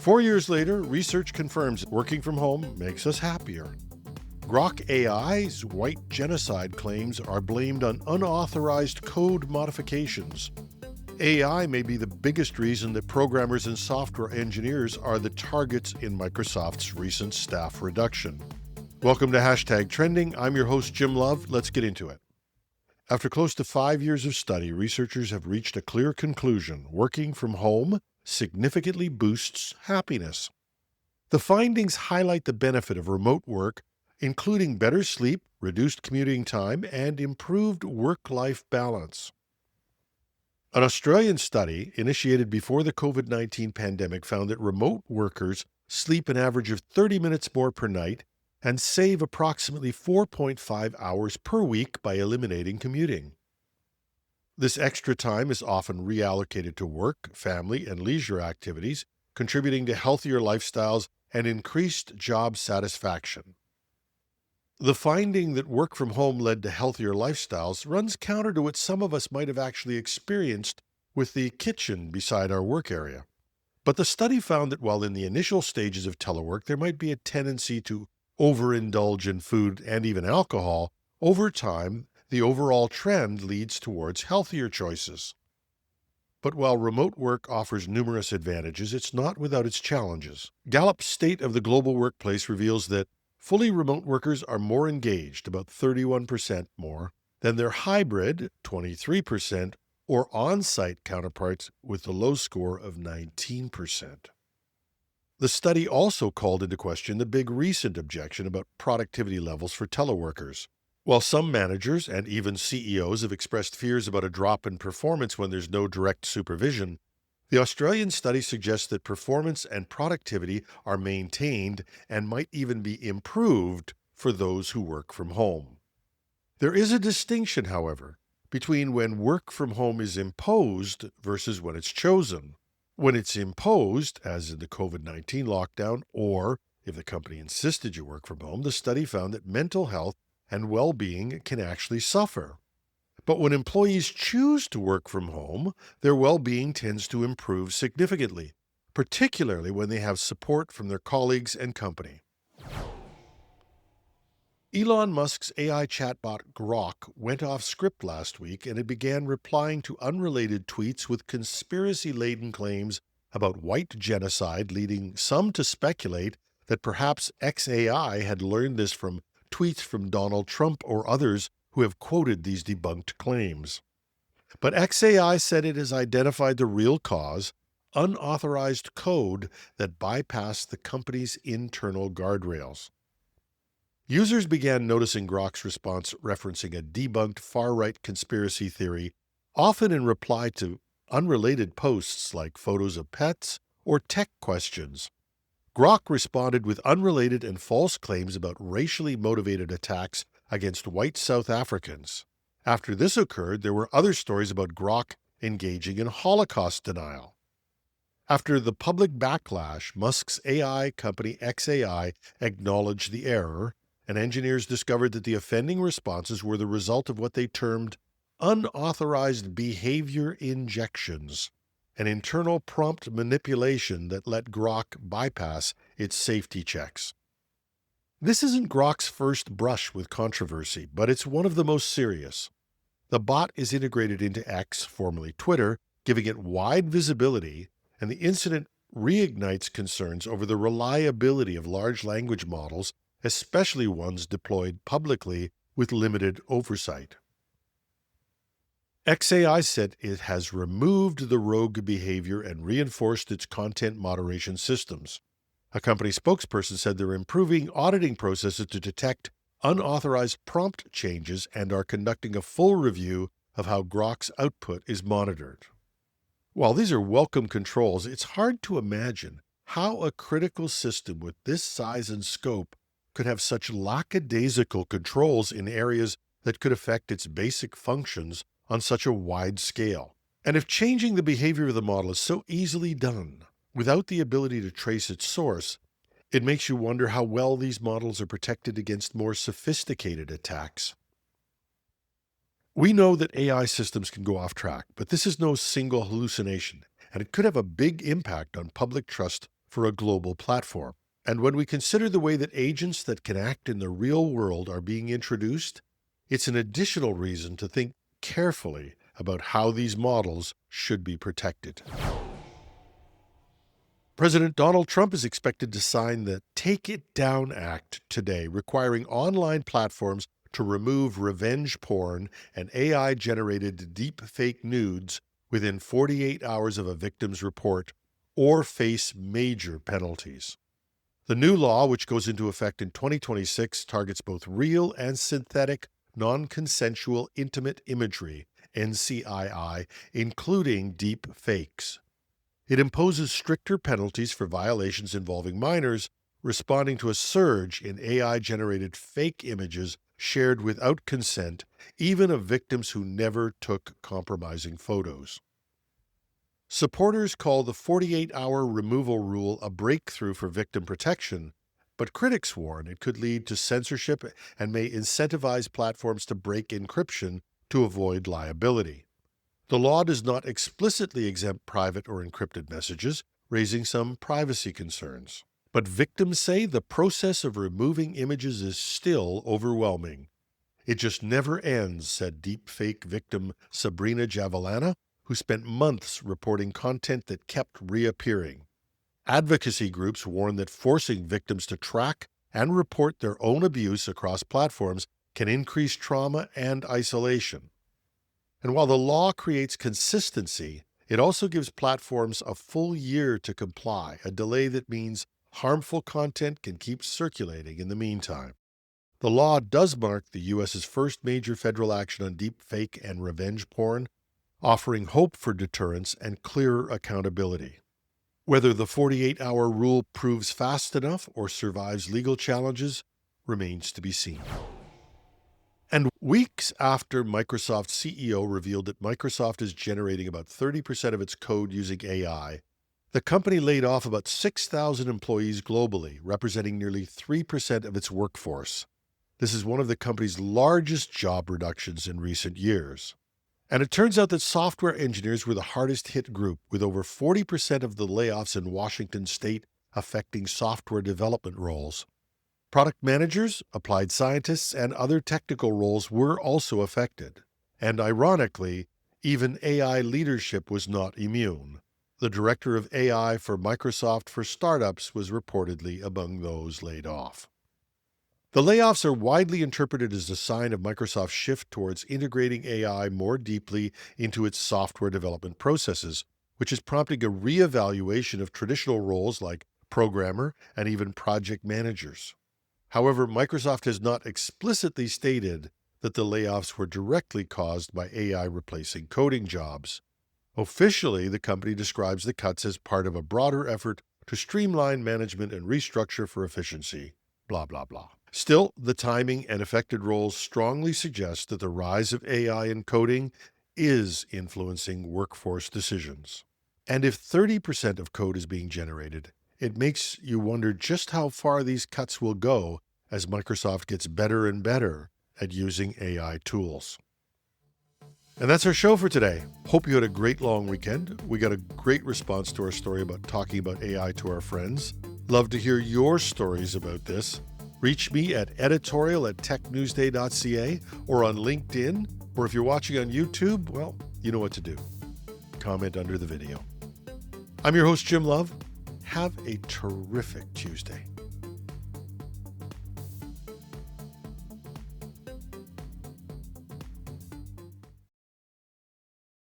4 years later, research confirms working from home makes us happier. Grok AI's white genocide claims are blamed on unauthorized code modifications. AI may be the biggest reason that programmers and software engineers are the targets in Microsoft's recent staff reduction. Welcome to Hashtag Trending. I'm your host, Jim Love. Let's get into it. After close to 5 years of study, researchers have reached a clear conclusion. Working from home significantly boosts happiness. The findings highlight the benefit of remote work, including better sleep, reduced commuting time, and improved work-life balance. An Australian study initiated before the COVID-19 pandemic found that remote workers sleep an average of 30 minutes more per night and save approximately 4.5 hours per week by eliminating commuting. This extra time is often reallocated to work, family, and leisure activities, contributing to healthier lifestyles and increased job satisfaction. The finding that work from home led to healthier lifestyles runs counter to what some of us might have actually experienced with the kitchen beside our work area. But the study found that while in the initial stages of telework there might be a tendency to overindulge in food and even alcohol, over time, the overall trend leads towards healthier choices. But while remote work offers numerous advantages, it's not without its challenges. Gallup's State of the Global Workplace reveals that fully remote workers are more engaged, about 31% more, than their hybrid, 23%, or on-site counterparts with the low score of 19%. The study also called into question the big recent objection about productivity levels for teleworkers. While some managers and even CEOs have expressed fears about a drop in performance when there's no direct supervision, the Australian study suggests that performance and productivity are maintained and might even be improved for those who work from home. There is a distinction, however, between when work from home is imposed versus when it's chosen. When it's imposed, as in the COVID-19 lockdown, or if the company insisted you work from home, the study found that mental health and well-being can actually suffer. But when employees choose to work from home, their well-being tends to improve significantly, particularly when they have support from their colleagues and company. Elon Musk's AI chatbot Grok went off script last week, and it began replying to unrelated tweets with conspiracy-laden claims about white genocide, leading some to speculate that perhaps XAI had learned this from tweets from Donald Trump or others who have quoted these debunked claims. But XAI said it has identified the real cause: unauthorized code that bypassed the company's internal guardrails. Users began noticing Grok's response referencing a debunked far-right conspiracy theory, often in reply to unrelated posts like photos of pets or tech questions. Grok responded with unrelated and false claims about racially motivated attacks against white South Africans. After this occurred, there were other stories about Grok engaging in Holocaust denial. After the public backlash, Musk's AI company XAI acknowledged the error, and engineers discovered that the offending responses were the result of what they termed unauthorized behavior injections, an internal prompt manipulation that let Grok bypass its safety checks. This isn't Grok's first brush with controversy, but it's one of the most serious. The bot is integrated into X, formerly Twitter, giving it wide visibility, and the incident reignites concerns over the reliability of large language models, especially ones deployed publicly with limited oversight. XAI said it has removed the rogue behavior and reinforced its content moderation systems. A company spokesperson said they're improving auditing processes to detect unauthorized prompt changes and are conducting a full review of how Grok's output is monitored. While these are welcome controls, it's hard to imagine how a critical system with this size and scope could have such lackadaisical controls in areas that could affect its basic functions on such a wide scale. And if changing the behavior of the model is so easily done without the ability to trace its source, it makes you wonder how well these models are protected against more sophisticated attacks. We know that AI systems can go off track, but this is no single hallucination, and it could have a big impact on public trust for a global platform. And when we consider the way that agents that can act in the real world are being introduced, it's an additional reason to think carefully about how these models should be protected. President Donald Trump is expected to sign the Take It Down Act today, requiring online platforms to remove revenge porn and AI-generated deep-fake nudes within 48 hours of a victim's report or face major penalties. The new law, which goes into effect in 2026, targets both real and synthetic non-consensual intimate imagery, NCII, including deep fakes. It imposes stricter penalties for violations involving minors, responding to a surge in AI-generated fake images shared without consent, even of victims who never took compromising photos. Supporters call the 48-hour removal rule a breakthrough for victim protection, but critics warn it could lead to censorship and may incentivize platforms to break encryption to avoid liability. The law does not explicitly exempt private or encrypted messages, raising some privacy concerns. But victims say the process of removing images is still overwhelming. It just never ends, said deepfake victim Sabrina Javellana, who spent months reporting content that kept reappearing. Advocacy groups warn that forcing victims to track and report their own abuse across platforms can increase trauma and isolation. And while the law creates consistency, it also gives platforms a full year to comply, a delay that means harmful content can keep circulating in the meantime. The law does mark the U.S.'s first major federal action on deepfake and revenge porn, offering hope for deterrence and clearer accountability. Whether the 48-hour rule proves fast enough or survives legal challenges remains to be seen. And weeks after Microsoft's CEO revealed that Microsoft is generating about 30% of its code using AI, the company laid off about 6,000 employees globally, representing nearly 3% of its workforce. This is one of the company's largest job reductions in recent years. And it turns out that software engineers were the hardest hit group, with over 40% of the layoffs in Washington state affecting software development roles. Product managers, applied scientists, and other technical roles were also affected. And ironically, even AI leadership was not immune. The director of AI for Microsoft for Startups was reportedly among those laid off. The layoffs are widely interpreted as a sign of Microsoft's shift towards integrating AI more deeply into its software development processes, which is prompting a reevaluation of traditional roles like programmer and even project managers. However, Microsoft has not explicitly stated that the layoffs were directly caused by AI replacing coding jobs. Officially, the company describes the cuts as part of a broader effort to streamline management and restructure for efficiency, blah, blah, blah. Still, the timing and affected roles strongly suggest that the rise of AI in coding is influencing workforce decisions. And if 30% of code is being generated, it makes you wonder just how far these cuts will go as Microsoft gets better and better at using AI tools. And that's our show for today. Hope you had a great long weekend. We got a great response to our story about talking about AI to our friends. Love to hear your stories about this. Reach me at editorial@technewsday.ca or on LinkedIn, or if you're watching on YouTube, well, you know what to do. Comment under the video. I'm your host, Jim Love. Have a terrific Tuesday.